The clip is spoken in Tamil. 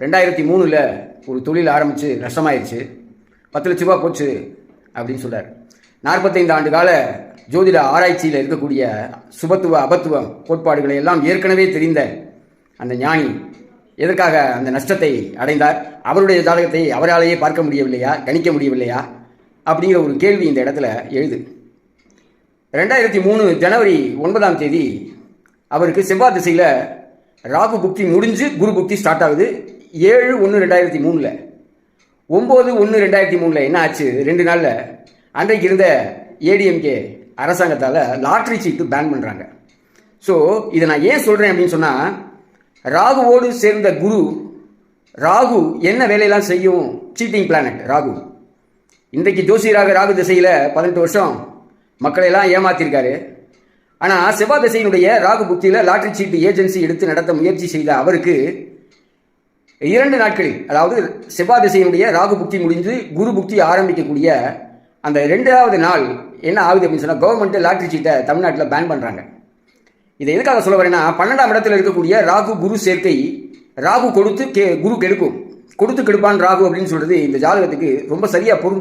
2003 ஒரு தொழில் ஆரம்பித்து நஷ்டமாயிருச்சு, 10 லட்ச ரூபா போச்சு அப்படின்னு சொல்கிறார். 45 ஆண்டு கால ஜோதிட ஆராய்ச்சியில் இருக்கக்கூடிய சுபத்துவ அபத்துவம் கோட்பாடுகளை எல்லாம் ஏற்கனவே தெரிந்த அந்த ஞானி எதற்காக அந்த நஷ்டத்தை அடைந்தார்? அவருடைய ஜாதகத்தை அவராலேயே பார்க்க முடியவில்லையா, கணிக்க முடியவில்லையா அப்படிங்கிற ஒரு கேள்வி இந்த இடத்துல எழுது. 2003 ஜனவரி 9ஆம் தேதி அவருக்கு செவ்வாய் திசையில் ராகு புக்தி முடிஞ்சு குரு புக்தி ஸ்டார்ட் ஆகுது. 7/1/2003 9/1/2003 என்ன ஆச்சு? 2 நாளில் அன்றைக்கு இருந்த ஏடிஎம்கே அரசாங்கத்தால் லாட்ரி சீட்டு பேன் பண்ணுறாங்க. ஸோ இதை நான் ஏன் சொல்கிறேன் அப்படின்னு சொன்னால், ராகுவோடு சேர்ந்த குரு, ராகு என்ன வேலையெல்லாம் செய்யும்? Cheating planet Rahu. இன்றைக்கு ஜோசியராக ராகு திசையில் 18 வருஷம் மக்களையெல்லாம் ஏமாத்திருக்காரு. ஆனால் செவ்வாய் திசையினுடைய ராகு புக்தியில் லாட்ரி சீட்டு ஏஜென்சி எடுத்து நடத்த முயற்சி செய்த அவருக்கு 2 நாட்களில், அதாவது செவ்வாய் திசையினுடைய ராகு புக்தி முடிஞ்சு குரு புக்தி ஆரம்பிக்கக்கூடிய அந்த 2வது நாள் என்ன ஆகுது அப்படின்னு சொன்னால், கவர்மெண்ட்டு லாட்ரி சீட்டை தமிழ்நாட்டில் பேன் பண்ணுறாங்க. இதை எதுக்காக சொல்ல வரேன்னா, 12ஆம் இடத்துல இருக்கக்கூடிய ராகு குரு சேர்க்கை ராகு கொடுத்து குரு கெடுக்கும், கொடுத்து கெடுப்பான் ராகு அப்படின்னு சொல்கிறது இந்த ஜாதகத்துக்கு ரொம்ப சரியாக பொருந்தும்.